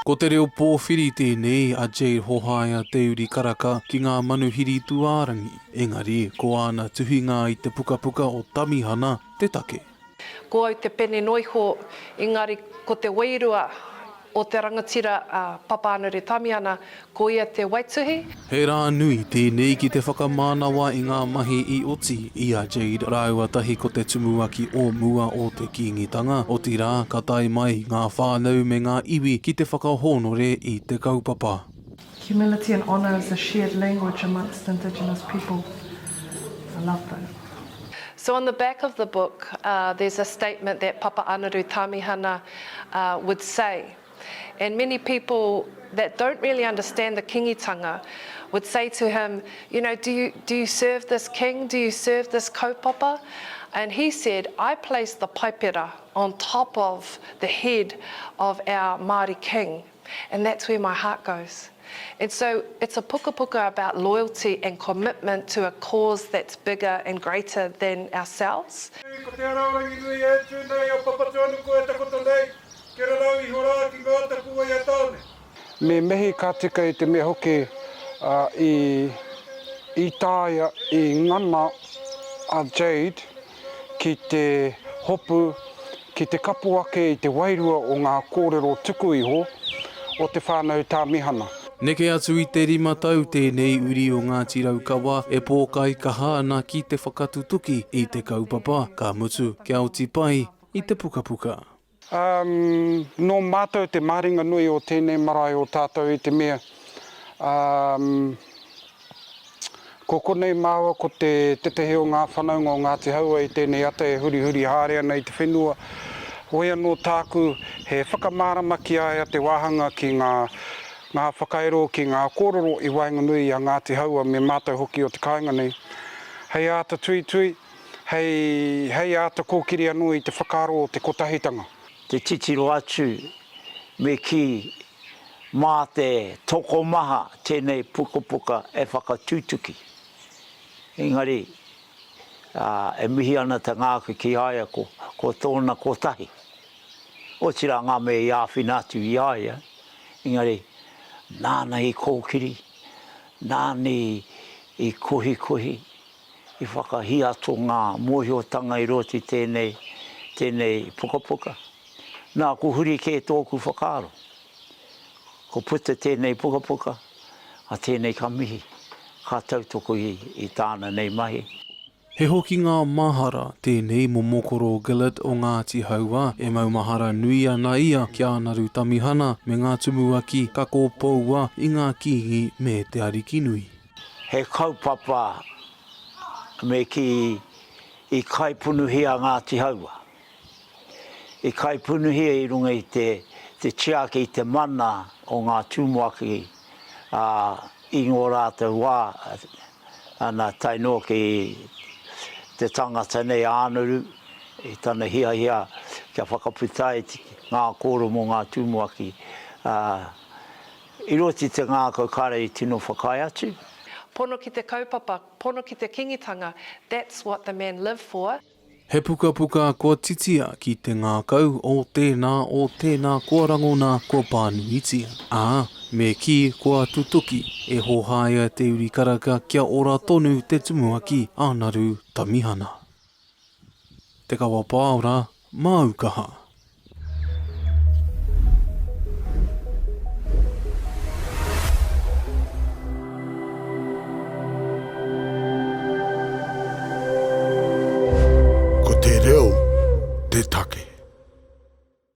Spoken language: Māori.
Ko te reo pōwhiri tēnei a Jade Hohaia-Te Uri Karaka ki ngā manu hiri tuārangi. Engari, ko ana tuhinga i te pukapuka o Tamihana te take. Ko au te pene noiho, engari ko te wairua o te rangatira Papa Anuri Tamihana, ko ia te waituhi. He rā nui tēnei ki te whakamānawa i ngā mahi i oti i a Jade rāua tahi ko te tumuaki o mua o te kingitanga. O ti rā ka tai mai ngā whānau me ngā iwi ki te whakahonore i te kaupapa. Humility and honour is a shared language amongst Indigenous people. I love that. So on the back of the book, there's a statement that Papa Anuri Tamihana would say. And many people that don't really understand the kingitanga would say to him, you know, do you serve this king? Do you serve this kaupapa? And he said, I place the paipera on top of the head of our Māori king. And that's where my heart goes. And so it's a puka about loyalty and commitment to a cause that's bigger and greater than ourselves. Me mehi ka tika i te mea hoke i tāia i ngana a Jade ki te hopu, ki te kapuake i te wairua o ngā kōrero tuku iho o te whānau Tamihana. Neke atu i te rima tau tēnei uri o ngā tiraukawa e pōkai kaha ana ki te whakatutuki i te kaupapa ka mutu kia oti pai i te pukapuka. No mātou te maringa nui o tēnei marae o tātou i te mea. Ko konei māua ko te tetehe o ngā whanaunga o ngā te haua i tēnei ata e huri haere ana i te whenua. Hoi anō tāku he whakamārama ki aia te wāhanga ki ngā whakaero ki ngā kōrero i wainganui a ngā te haua me mātou hoki o te kāinga nei. Hei āta tui, hei āta kōkiri anō i te whakaro o te kotahitanga. Te titiro atu me ki mā te toko maha tēnei pukapuka e whakatutuki. Engari, e mihi ana te ngāku ki aia ko tōna kotahi. O tira ngā me i āwhinatu i aia. Engari, nāna i kōkiri, nāna i kohi, i whakahiato ngā mōhiotanga i roti tēnei pukapuka. Nā, ko huri ke tōku whakaro. Ko puta tēnei pukapuka, a tēnei ka mihi, ka tautoko i tāna nei mahi. He hoki ngā mahara tēnei momokoro Gillett o Ngāti Haua e maumahara nui ana ia ki Anaru Tamihana me ngā tumuaki ka kōpaua i ngā kihi me te ariki nui. He kaupapa me ki i kaipunuhia Ngāti Haua. I kaipunuhia i runga i te tiaki i te mana o ngā tumuaki i ngō rātou wā ana tainoa ki te tangata nei ānuru i tana hia kia whakaputai ngā kōro mō ngā tumuaki. I roti te ngā kaukare i tino whakai atu. Pono ki te kaupapa, pono ki te kingitanga, that's what the men live for. He pukapuka kua titia ki te ngā kau o tēnā kua rangona kua pānuitia. Me ki kua tutuki e Hohaia-Te Uri Karaka kia ora tonu te tumuaki Anaru Tamihana. Te kawa pāora, Aukaha.